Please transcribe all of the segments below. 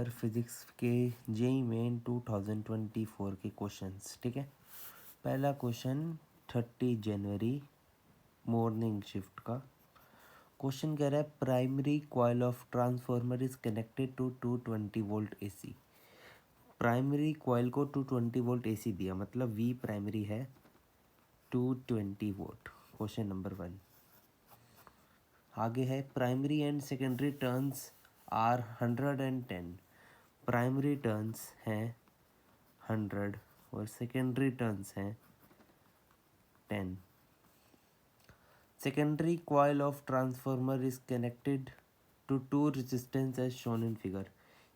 Number physics के JEE main 2024 के questions. ठीक है, पहला क्वेश्चन 30 जनवरी मॉर्निंग शिफ्ट का क्वेश्चन कह रहा है primary coil of transformer is connected to 220 volt AC. Primary coil को 220 वोल्ट एसी दिया, मतलब वी प्राइमरी है 220 वोल्ट। Question number 1। आगे है primary and secondary turns are 110। Primary turns हैं 100 और सेकेंडरी टर्न्स हैं 10। Secondary coil of transformer is connected to two resistance as shown in figure.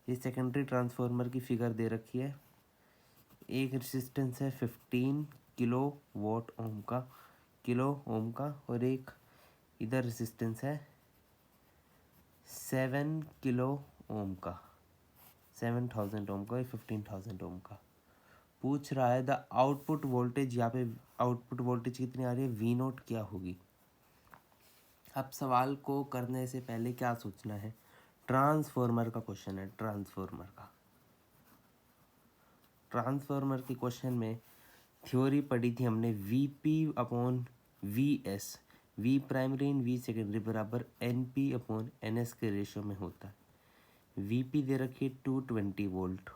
ये सेकेंडरी ट्रांसफार्मर की फिगर दे रखी है। एक रेजिस्टेंस है 15 किलो वोट ओम का और एक इधर रेजिस्टेंस है 7 किलो ओम का, 7000 ओम का, 15000 ओम का। पूछ रहा है द आउटपुट वोल्टेज, यहाँ पे आउटपुट वोल्टेज कितनी आ रही है, वी नोट क्या होगी। अब सवाल को करने से पहले क्या सोचना है, ट्रांसफार्मर का क्वेश्चन है। ट्रांसफार्मर के क्वेश्चन में थ्योरी पढ़ी थी हमने, V P upon V S, V primary in V secondary बराबर N P upon N S के रेशियो में होता है। वी पी दे रखी 220 वोल्ट,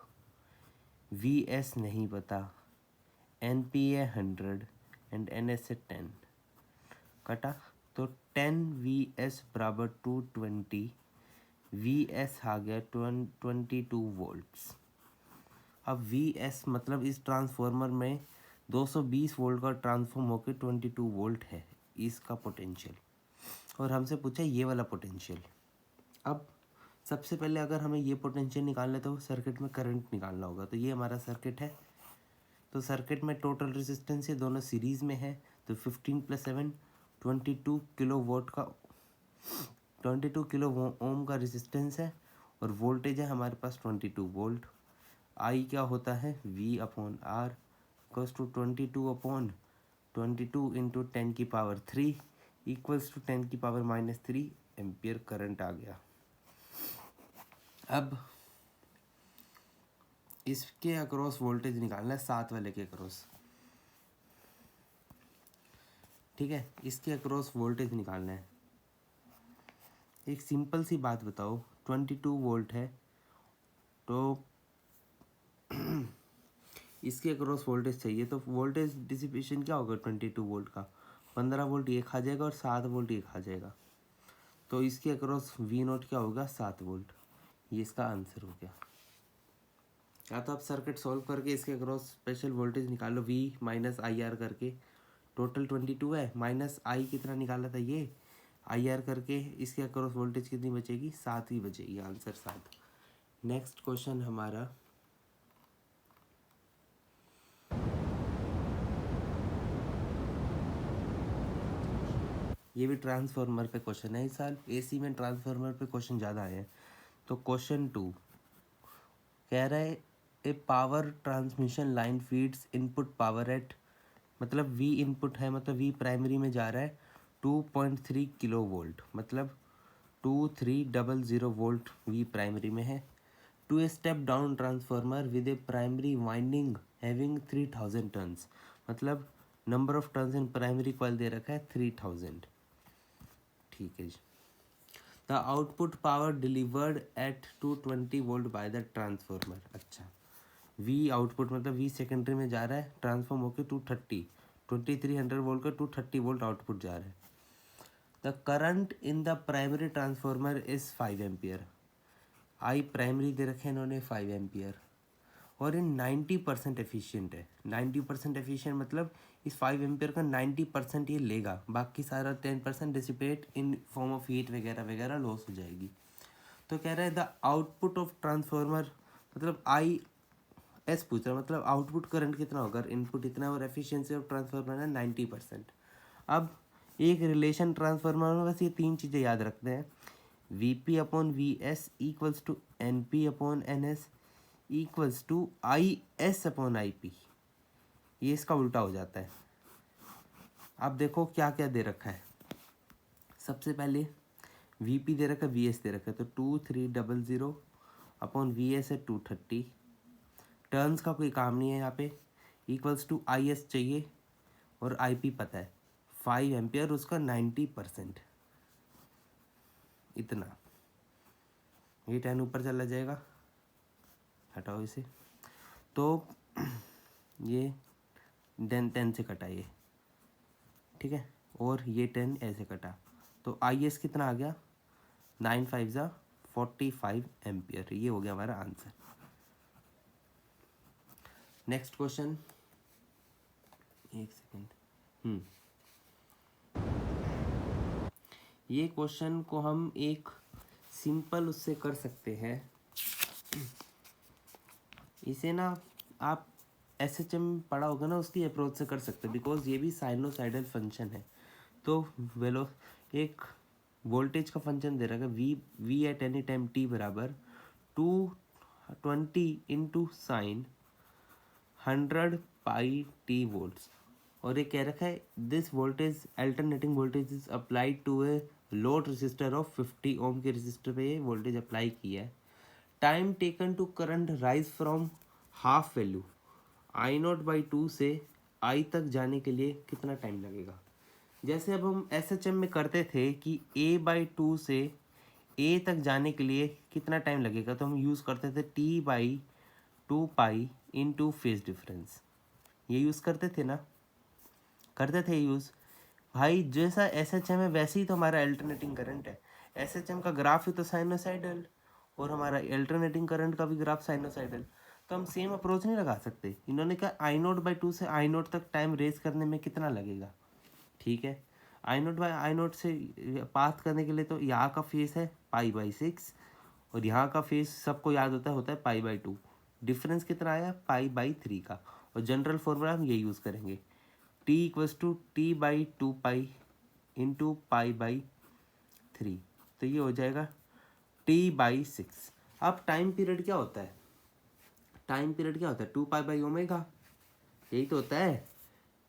वी एस नहीं पता, एन पी है 100 एंड एन एस है 10। कटा तो 10 वी एस बराबर 220, वी एस आ गया 22 वोल्ट्स। अब वी एस मतलब इस ट्रांसफार्मर में 220 वोल्ट का ट्रांसफॉर्म होकर 22 वोल्ट है इसका पोटेंशियल, और हमसे पूछा ये वाला पोटेंशियल। अब सबसे पहले अगर हमें ये पोटेंशियल निकालना है तो सर्किट में करंट निकालना होगा। तो ये हमारा सर्किट है, तो सर्किट में टोटल रेजिस्टेंस ये दोनों सीरीज में है, तो 15 + 7 22 किलो वोट का 22 किलो ओम का रेजिस्टेंस है, और वोल्टेज है हमारे पास 22 वोल्ट। आई क्या होता है, V upon R equals to 22/22 into 10⁻³ equals to 10⁻³ ampere current आ गया। अब इसके अक्रॉस वोल्टेज निकालना है, 7 वाले के अक्रॉस। ठीक है, इसके अक्रॉस वोल्टेज निकालना है। एक सिंपल सी बात बताओ, 22 वोल्ट है तो इसके अक्रॉस वोल्टेज चाहिए, तो वोल्टेज डिसिपेशन क्या होगा 22 वोल्ट का, 15 वोल्ट ये खा जाएगा और 7 वोल्ट ये खा जाएगा। तो इसके अक्रॉस वी नोट क्या होगा, 7 वोल्ट। ये इसका आंसर हो गया। या तो आप सर्किट सॉल्व करके इसके अक्रॉस स्पेशल वोल्टेज निकालो, V माइनस आई आर करके। टोटल 22 है, माइनस आई कितना निकाला था ये आई आर करके, इसके अक्रॉस वोल्टेज कितनी बचेगी, 7 ही बचेगी। आंसर 7। नेक्स्ट क्वेश्चन हमारा ये भी ट्रांसफार्मर पे क्वेश्चन है। इस साल एसी में ट्रांसफार्मर पे क्वेश्चन ज़्यादा आए हैं। तो क्वेश्चन 2 कह रहा है a power transmission line feeds input power at, मतलब वी इनपुट है, मतलब वी प्राइमरी में जा रहा है 2.3 किलो वोल्ट, मतलब 2300 वोल्ट वी प्राइमरी में है, to a step down transformer with a primary winding having 3000 turns, मतलब number of turns in primary coil दे रखा है 3000। ठीक है जी। The output power delivered at 220 volt by the transformer. अच्छा, वी आउटपुट मतलब वी सेकेंडरी में जा रहा है, ट्रांसफॉर्म होकर 2300 वोल्ट का 230 वोल्ट आउटपुट जा रहा है। The current in the primary transformer is 5 ampere. I primary दे रखे इन्होंने 5 एम्पियर, और इन 90% एफिशिएंट है। 90% एफिशिएंट मतलब इस 5 एम्पियर का 90% ये लेगा, बाकी सारा 10% dissipate in form of heat वगैरह वगैरह लॉस हो जाएगी। तो कह रहा है द आउटपुट ऑफ ट्रांसफार्मर, मतलब आई एस पूछ रहा है, मतलब आउटपुट करंट कितना होगा, इनपुट इतना, और एफिशिएंसी ऑफ ट्रांसफार्मर है 90%। अब एक रिलेशन ट्रांसफार्मर में बस ये 3 चीज़ें याद रखते हैं, V P upon V S equals to N P upon N S equals to I S upon I P. ये इसका उल्टा हो जाता है। अब देखो क्या क्या दे रखा है। सबसे पहले वी पी दे रखा है, वी एस दे रखा है, तो 2300 अपॉन वी एस है 230। टर्न्स का कोई काम नहीं है यहाँ पे, इक्वल्स टू आई एस चाहिए और आई पी पता है 5 एम्पियर, उसका 90%, इतना। ये 10 ऊपर चला जाएगा, हटाओ इसे, तो ये 10 से कटा ये, ठीक है, और ये 10 ऐसे कटा, तो आई एस कितना आ गया, 9 5 ज़ा 45 एम्पियर। ये हो गया हमारा आंसर। नेक्स्ट क्वेश्चन, एक सेकेंड। ये क्वेश्चन को हम एक सिंपल उससे कर सकते हैं। इसे ना आप एसएचएम पढ़ा होगा ना, उसकी अप्रोच से कर सकते हैं, बिकॉज ये भी साइनोसाइडल फंक्शन है। तो वेलो एक वोल्टेज का फंक्शन दे रखा है V at any time T बराबर 220 into sine 100 pi T volts, और ये कह रखा है this voltage alternating voltage is applied to a load resistor of 50 ohm के रेसिस्टर पे ये वोल्टेज अप्लाई किया है। Time taken to current rise from half value I naught by 2 से आई तक जाने के लिए कितना टाइम लगेगा। जैसे अब हम एस एच एम में करते थे कि ए बाई 2 से ए तक जाने के लिए कितना टाइम लगेगा, तो हम यूज़ करते थे T by 2 pi in two phase difference. ये यूज़ करते थे ना, करते थे यूज़। भाई जैसा एस एच एम है वैसे ही तो हमारा अल्टरनेटिंग करंट है। एस एच एम का ग्राफ ही तो साइनोसाइडल, और हमारा अल्टरनेटिंग करंट का भी ग्राफ साइनोसाइडल, तो हम सेम अप्रोच नहीं लगा सकते। इन्होंने कहा आई नोट बाई 2 से आई नोट तक टाइम रेस करने में कितना लगेगा, ठीक है। आई नोट बाई आई नोट से पास करने के लिए तो यहाँ का फेस है पाई बाई 6, और यहाँ का फेस सबको याद होता है पाई बाई 2। डिफरेंस कितना आया, पाई बाई 3 का, और जनरल फॉर्मूला हम ये यूज़ करेंगे, T equals to T by 2 pi into pi by 3, तो ये हो जाएगा टी बाई 6। अब टाइम पीरियड क्या होता है, टाइम पीरियड क्या होता है 2 पाई बाई ओमेगा, यही तो होता है।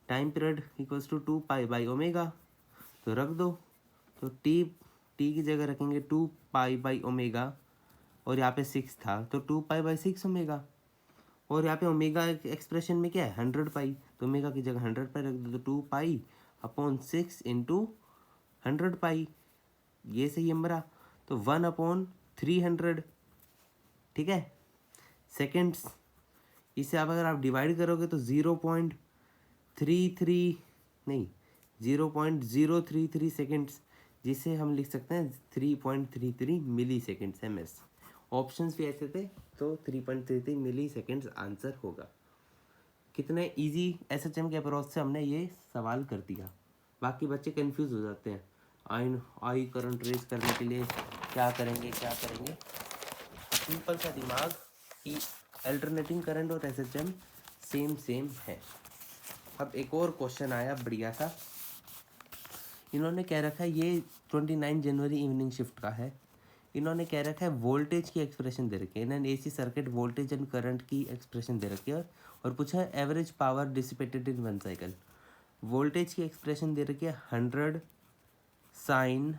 Time period equals to 2 pi by omega, तो रख दो, तो टी की जगह रखेंगे 2 पाई बाई ओमेगा, और यहाँ पे 6 था तो 2 पाई बाई 6 ओमेगा, और यहाँ पे ओमेगा एक्सप्रेशन में क्या है 100 पाई, तो ओमेगा की जगह 100 पाई रख दो, तो 2 पाई अपॉन 6 इंटू 100 पाई, ये सही है मेरा, तो 1 अपॉन 300, ठीक है, सेकेंड्स। इसे आप अगर आप डिवाइड करोगे तो 0.33 नहीं 0.033 सेकेंड्स, जिसे हम लिख सकते हैं 3.33 मिली सेकेंड्स MS। ऑप्शंस भी ऐसे थे, तो 3.33 मिली सेकेंड्स आंसर होगा। कितने इजी एसएचएम के अप्रोच से हमने ये सवाल कर दिया। बाकी बच्चे कंफ्यूज हो जाते हैं, आई करंट रेस करने के लिए क्या करेंगे। सिंपल सा दिमाग कि अल्टरनेटिंग करंट और एसएचएम सेम है। अब एक और क्वेश्चन आया बढ़िया सा, इन्होंने कह रखा है ये 29 जनवरी इवनिंग शिफ्ट का है। इन्होंने कह रखा है वोल्टेज की एक्सप्रेशन दे रखी है, इन्होंने AC circuit voltage and current की एक्सप्रेशन दे रखी है, और पूछा है एवरेज पावर डिसिपेटेड इन 1 साइकिल। वोल्टेज की एक्सप्रेशन दे रखी है 100 साइन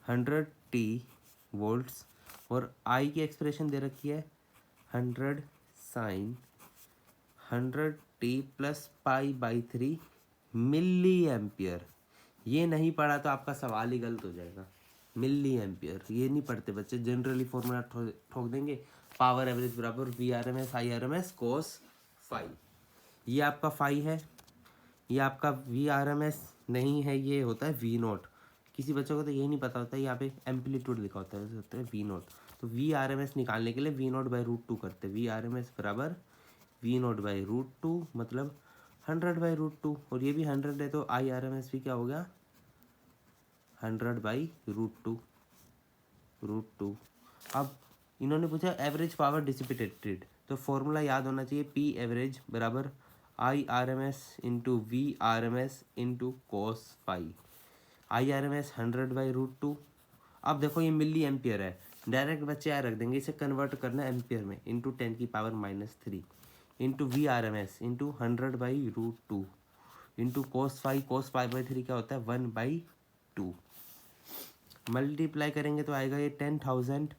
100 टी वोल्ट्स, और आई की एक्सप्रेशन दे रखी है 100 sine 100 t plus pi by 3 milliampere. ये नहीं पढ़ा तो आपका सवाल ही गलत हो जाएगा। मिली एम्पियर ये नहीं पढ़ते बच्चे, जनरली फॉर्मूला ठोक देंगे, पावर एवरेज बराबर VRMS IRMS कोस फाई। ये आपका फाई है, ये आपका VRMS नहीं है, ये होता है V0। किसी बच्चों को तो यही नहीं पता होता है, यहाँ पे एम्पलीट्यूड लिखा होता है V0। तो VRMS निकालने के लिए V0 बाई √2 करते हैं, VRMS बराबर V0 बाई √2, मतलब 100 बाई √2, और ये भी 100 है, तो IRMS भी क्या हो गया 100 बाई √2। अब इन्होंने पूछा एवरेज पावर डिसिपेटेड, तो फॉर्मूला याद होना चाहिए P एवरेज बराबर IRMS into VRMS into cos pi. IRMS 100 by √2। अब देखो ये मिली एम्पियर है, डायरेक्ट बच्चे यहाँ रख देंगे, इसे कन्वर्ट करना एम्पियर में, इंटू 10 की power -3 into VRMS into 100 by √2 into cos pi by 3 क्या होता है 1/2। मल्टीप्लाई करेंगे तो आएगा ये 10,000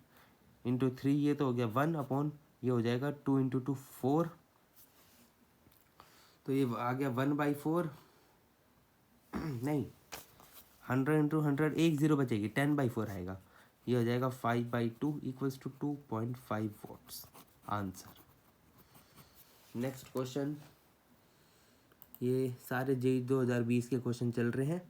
इंटू 3 ये तो हो गया 1 अपॉन ये हो जाएगा 2 इंटू 2 4, तो ये आ गया 1/4 नहीं 100 इंटू 100 एक जीरो बचेगी 10/4 आएगा, ये हो जाएगा 5/2 equals to 2.5 watts answer. Next question, ये सारे जेई 2020 के क्वेश्चन चल रहे हैं।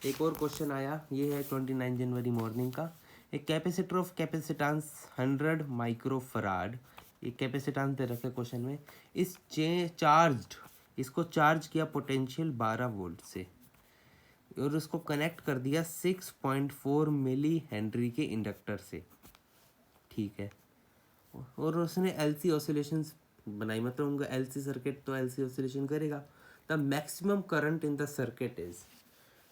एक और क्वेश्चन आया, ये है 29 जनवरी मॉर्निंग का। एक कैपेसिटर ऑफ कैपेसिटेंस 100 माइक्रोफराड, एक कैपेसिटेंस दे रखे क्वेश्चन में, इस चार्ज्ड, इसको चार्ज किया पोटेंशियल 12 वोल्ट से और उसको कनेक्ट कर दिया 6.4 मिली हेनरी के इंडक्टर से, ठीक है। और उसने एलसी ऑसिलेशंस बनाई, मतलब उनका एलसी सर्किट तो एलसी ऑसिलेशन करेगा। The maximum current in the circuit is,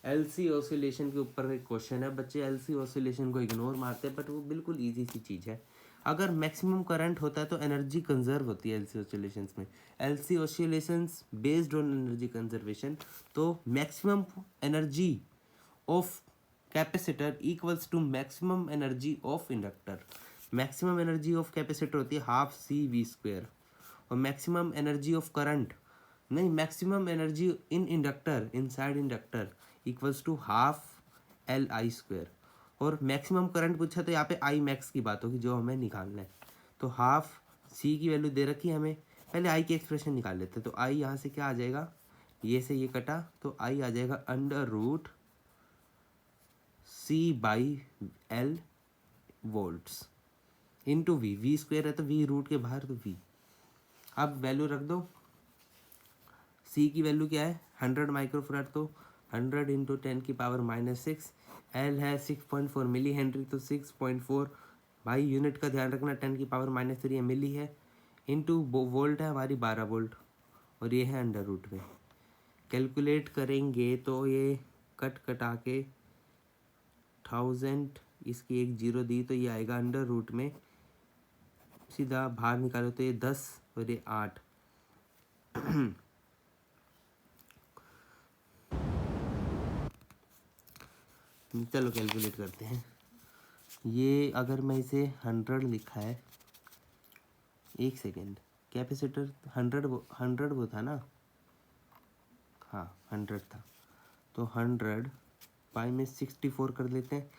LC oscillation के ऊपर एक क्वेश्चन है। बच्चे एलसी ऑसिलेशन को इग्नोर मारते हैं बट वो बिल्कुल इजी सी चीज़ है। अगर मैक्सिमम करंट होता है तो एनर्जी कंजर्व होती है एलसी ऑसिलेशंस में। LC oscillations based on energy conservation, तो maximum energy of capacitor equals to maximum energy of inductor. Maximum energy of capacitor होती है हाफ सी वी स्क्वेयर, और मैक्सिमम एनर्जी ऑफ करंट नहीं, maximum energy in inductor, inside inductor equals to half L I square. और maximum current पूछा तो यहाँ पे I max की बात होगी जो हमें निकालना है। तो हाफ सी की वैल्यू दे रखी है हमें, पहले आई की एक्सप्रेशन निकाल लेते हैं। तो आई यहाँ से क्या आ जाएगा, ये से ये कटा तो आई आ जाएगा under root C by L volts into V, V square है तो वी रूट के बाहर तो वी। अब वैल्यू रख दो, सी की वैल्यू क्या है 100 माइक्रोफराड, तो 100 इंटू 10 की पावर -6, एल है 6.4 मिली हेनरी, तो 6.4 भाई यूनिट का ध्यान रखना, 10 की पावर -3 है मिली है, इंटू वोल्ट है हमारी 12 वोल्ट, और ये है अंडर रूट में। कैलकुलेट करेंगे तो ये कट कटा के 1000, इसकी एक जीरो दी तो ये आएगा अंडर रूट में, सीधा बाहर निकालो तो ये 10 और ये 8। चलो कैलकुलेट करते हैं। ये अगर मैं इसे 100 लिखा है, एक सेकेंड, कैपेसिटर 100 वो था ना, हाँ 100 था, तो 100 बाई में 64 कर लेते हैं,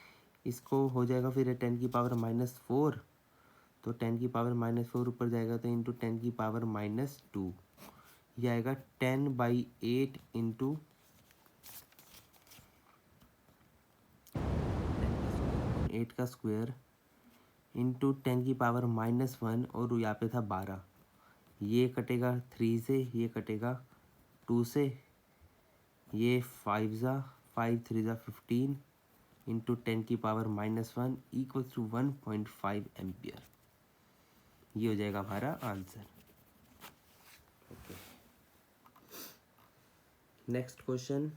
इसको हो जाएगा फिर 10 की पावर -4, तो 10 की पावर -4 ऊपर जाएगा तो इंटू 10 की पावर -2, ये आएगा 10/8 इंटू 8 का स्क्वायर इंटू 10 की पावर -1, और यहाँ पे था 12, ये कटेगा 3 से, ये कटेगा 2 से, ये 5 ज़ा 5 3 ज़ा 15 इंटू 10 की पावर -1 इक्वल्स टू 1.5 एम्पियर। ये हो जाएगा हमारा answer. Okay, next question,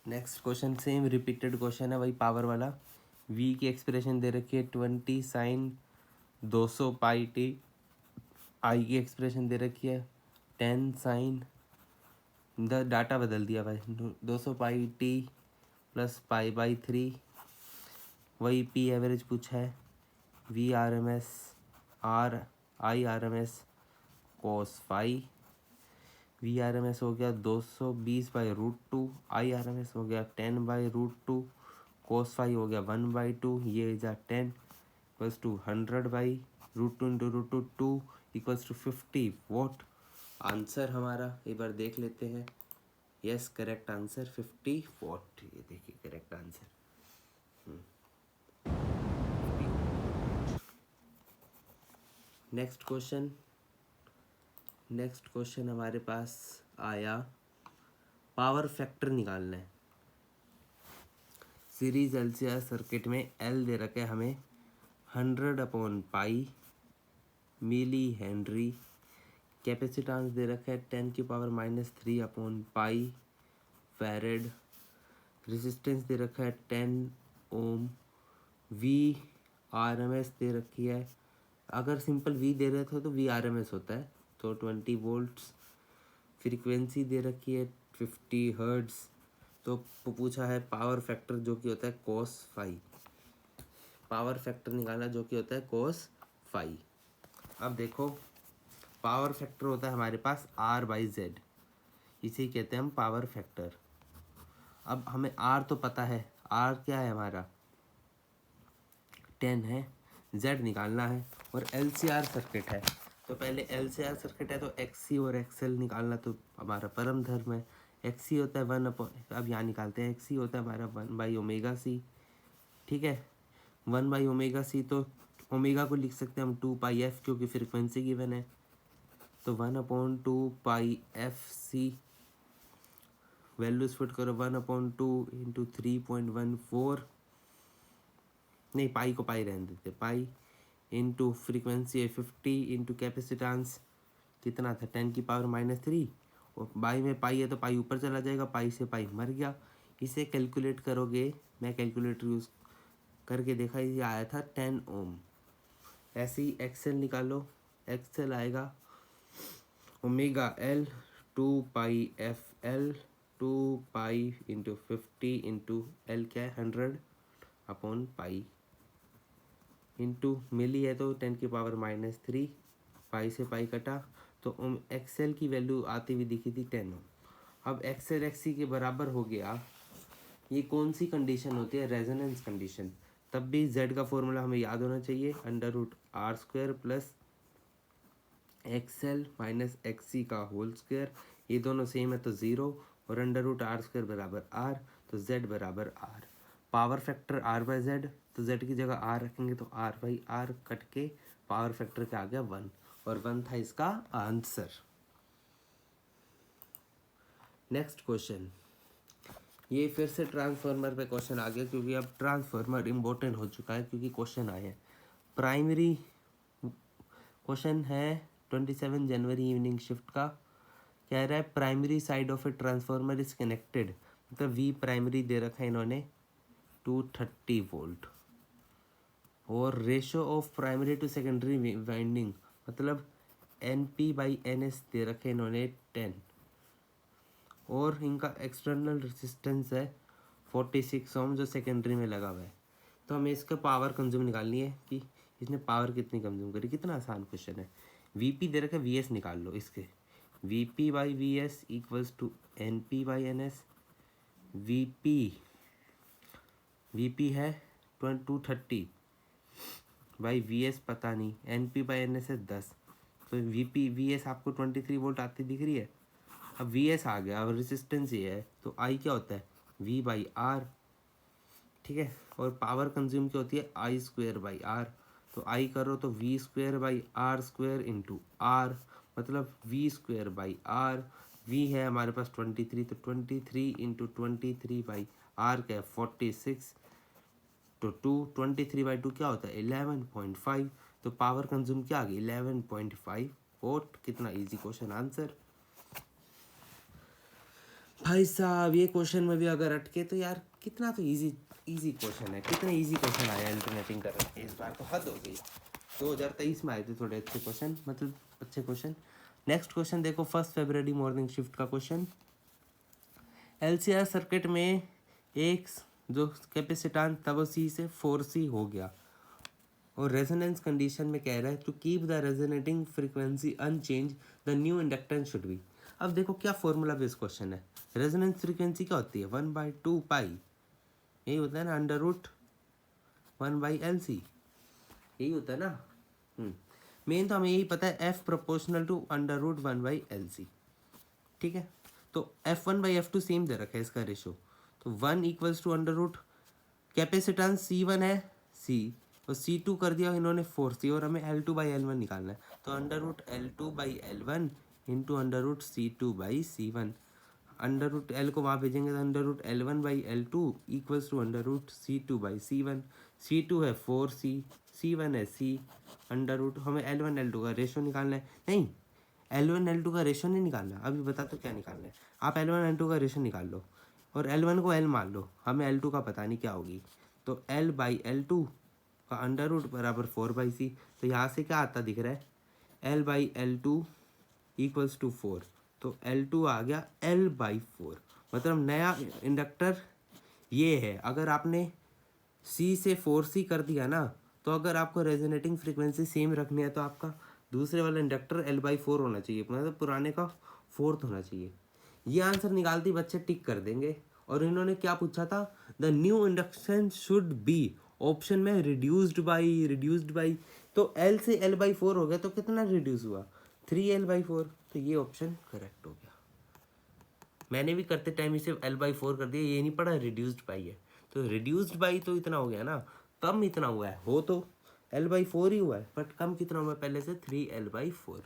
next question same repeated question है, वही पावर वाला। v की एक्सप्रेशन दे रखी है 20 साइन 200 पाई टी, i की एक्सप्रेशन दे रखी है 10 साइन, द डाटा बदल दिया भाई, 200 पाई टी प्लस पाई/3, वही पी एवरेज पूछा है, V R M S R I R M S cos phi, V R M S हो गया 220/√2, आई आर एम एस हो गया 10/√2, कोस फाई हो गया 1/2, ये is 10 equals to 100/√2 into √2 2 equals to 50 watt. Answer हमारा एक बार देख लेते हैं। यस, करेक्ट आंसर 50 वॉट, ये देखिए correct answer. Next question, next question हमारे पास आया, पावर फैक्टर निकालना है। सीरीज एलसीआर सर्किट में एल दे रखा है हमें 100/पाई मिली हेनरी, कैपेसिटेंस दे रखा है 10 की पावर -3/पाई फैरेड, रेजिस्टेंस दे रखा है 10 ओम, वी आर एम एस दे रखी है, अगर सिंपल वी दे रहे थे तो वी आर एम एस होता है, तो 20 वोल्ट्स, फ्रीक्वेंसी दे रखी है 50 हर्ट्ज। तो पूछा है पावर फैक्टर जो कि होता है cos फाई, पावर फैक्टर निकालना जो कि होता है cos फाई। अब देखो पावर फैक्टर होता है हमारे पास R/Z, इसे कहते हैं हम पावर फैक्टर। अब हमें R तो पता है, R क्या है हमारा 10 है, Z निकालना है और LCR सर्किट है। तो पहले LCR सर्किट है तो XC और XL निकालना तो हमारा परम धर्म है। XC होता है 1/, अब यहाँ निकालते हैं, XC होता है हमारा 1/ωc, ठीक है 1/ωc। तो ओमेगा को लिख सकते हैं हम 2πf क्योंकि फ्रिक्वेंसी गिवन है, तो 1/2πfc वैल्यूज पुट करो 1/2 इंटू 3.14, नहीं पाई को पाई रहने देते, पाई इंटू फ्रीक्वेंसी है 50 इंटू कैपेसिटेंस कितना था 10⁻³ और बाई में पाई है तो पाई ऊपर चला जाएगा, पाई से पाई मर गया। इसे कैलकुलेट करोगे, मैं कैलकुलेटर यूज़ करके देखा, ये आया था 10 ओम। ऐसे ही एक्सेल निकालो, एक्सेल आएगा omega L 2πfl 2π into 50 into L क्या है 100/पाई इंटू मिली है तो 10⁻³ पाई से पाई कटा तो एक्सेल की वैल्यू आती हुई दिखी थी 10 ओम। अब एक्सेल एक्सी के बराबर हो गया। ये कौन सी कंडीशन होती है, रेजोनेंस कंडीशन। तब भी z का फॉर्मूला हमें याद होना चाहिए, √r² plus X L minus X C का होल स्क्वायर, ये दोनों सेम है तो 0 और √r² बराबर r, तो z बराबर r। पावर फैक्टर R/Z, तो z की जगह r रखेंगे तो r/r कट के पावर फैक्टर क्या आ गया 1, और 1 था इसका आंसर। नेक्स्ट क्वेश्चन, ये फिर से ट्रांसफार्मर पे क्वेश्चन आ गया क्योंकि अब ट्रांसफार्मर इम्पोर्टेंट हो चुका है क्योंकि क्वेश्चन आए हैं। प्राइमरी क्वेश्चन है 27 जनवरी इवनिंग शिफ्ट का, कह रहा है primary side of a transformer is connected, मतलब वी प्राइमरी दे रखा है इन्होंने 230 वोल्ट, और ratio of primary to secondary winding मतलब NP/NS दे रखे इन्होंने 10, और इनका एक्सटर्नल रेजिस्टेंस है 46 ओम जो सेकेंडरी में लगा हुआ है। तो हमें इसका पावर कंज्यूम निकालनी है कि इसने पावर कितनी कंज्यूम करी। कितना आसान क्वेश्चन है। VP दे रखा है, VS निकाल लो इसके, VP/VS equals to NP/NS। VP है 230 बाई VS पता नहीं, NP/NS है 10, तो VS आपको 23 वोल्ट आती दिख रही है। अब VS आ गया और रेजिस्टेंस ये है तो I क्या होता है V/R, ठीक है, और पावर कंज्यूम क्या होती है I²/R, तो I करो तो V²/R² इंटू R, मतलब V²/R। V है हमारे पास 23, तो 23 इंटू 23/R क्या है 46, तो 23/2 क्या होता है 11.5, तो पावर कंज्यूम क्या आ गई 11.5 वोट। कितना इजी क्वेश्चन आंसर। भाई साहब ये क्वेश्चन में भी अगर अटके तो यार कितना तो इजी क्वेश्चन है, कितने इजी क्वेश्चन आया अल्टरनेटिंग कर रखे इस बार तो हद हो गई। 2023 में आए थे थोड़े अच्छे क्वेश्चन, मतलब अच्छे क्वेश्चन। नेक्स्ट क्वेश्चन देखो 1 फरवरी मॉर्निंग शिफ्ट का क्वेश्चन। LCR सर्किट में एक जो कैपेसिटेंस था वो C से 4C हो गया, और रेजोनेंस कंडीशन में कह रहा है to keep the resonating frequency unchange the new inductance should be. अब देखो क्या फॉर्मूला बेस्ड क्वेश्चन है। रेजोनेंस फ्रीक्वेंसी क्या होती है 1/2π, यही होता है ना, √1/LC, यही होता है ना। मेन तो हमें यही पता है F प्रोपोर्शनल टू √1/LC, ठीक है। तो F1/F2 सेम दे रखा है इसका रेशो, तो 1 इक्वल्स टू √ कैपेसिटेंस C1 है C, और C2 कर दिया इन्होंने 4C, और हमें L2/L1 निकालना है, तो √L2/L1 इंटू √C2/C1। √L को वहाँ भेजेंगे तो √L1/L2 equals to √C2/C1। C2 है 4C, C1 है C, हमें L1/L2 का रेशो निकालना है। नहीं, L1/L2 का रेशो नहीं निकालना, अभी बता तो क्या निकालना है। आप L1/L2 का रेशो निकाल लो और L1 को L मान लो, हमें L2 का पता नहीं क्या होगी, तो L/L2 का √ बराबर 4/C। तो यहाँ से क्या आता दिख रहा है L/L2 इक्वल्स टू 4, तो L2 आ गया L/4, मतलब नया इंडक्टर ये है। अगर आपने C से 4C कर दिया ना, तो अगर आपको रेजोनेटिंग फ्रीक्वेंसी सेम रखनी है तो आपका दूसरे वाला इंडक्टर L/4 होना चाहिए, मतलब पुराने का 4th होना चाहिए। ये आंसर निकालते ही बच्चे टिक कर देंगे। और इन्होंने क्या पूछा था, the new induction should be, option में रिड्यूस्ड बाई, तो L से L/4 हो गया, तो कितना रिड्यूस हुआ, 3L/4, तो ये ऑप्शन करेक्ट हो गया। मैंने भी करते टाइम इसे L/4 कर दिया, ये नहीं पढ़ा रिड्यूस्ड बाई है, तो रिड्यूस्ड बाई तो इतना हो गया ना, कम इतना हुआ है, हो तो L/4 ही हुआ है, बट कम कितना हुआ है पहले से, 3L/4।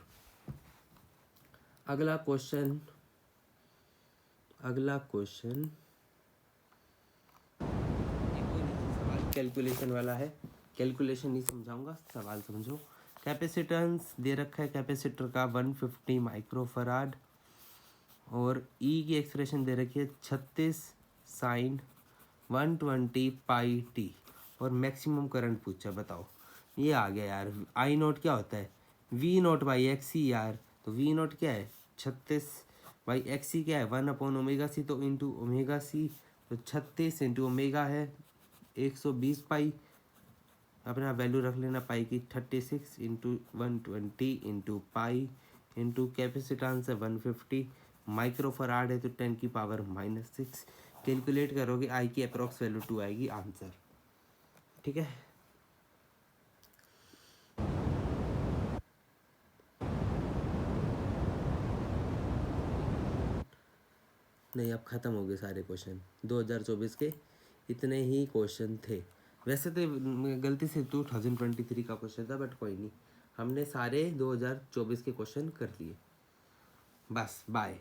अगला क्वेश्चन सवाल कैलकुलेशन वाला है। कैलकुलेशन नहीं समझाऊंगा, सवाल समझो। कैपेसिटेंस दे रखा है कैपेसिटर का 150 माइक्रोफराड, और ई की एक्सप्रेशन दे रखी है 36 साइन 120 पाई टी, और मैक्सिमम करंट पूछा, बताओ। ये आ गया यार, आई नोट क्या होता है, वी नोट बाई एक्स सी यार, तो वी नोट क्या है 36 बाई एक्स सी क्या है 1/ओमेगा सी, तो इंटू ओमेगा सी, तो 36 इंटू ओमेगा है 120 पाई, अपना वैल्यू रख लेना पाई की 36 into 120 into pi into capacitance है 150 माइक्रोफराड है, तो 10⁻⁻6 कैलकुलेट करोगे, आई की अप्रॉक्स वैल्यू 2 आएगी आंसर। ठीक है, नहीं अब ख़त्म हो गए सारे क्वेश्चन, 2024 के इतने ही क्वेश्चन थे। वैसे तो गलती से 2023 का क्वेश्चन था, बट कोई नहीं, हमने सारे 2024 के क्वेश्चन कर लिए। बस बाय।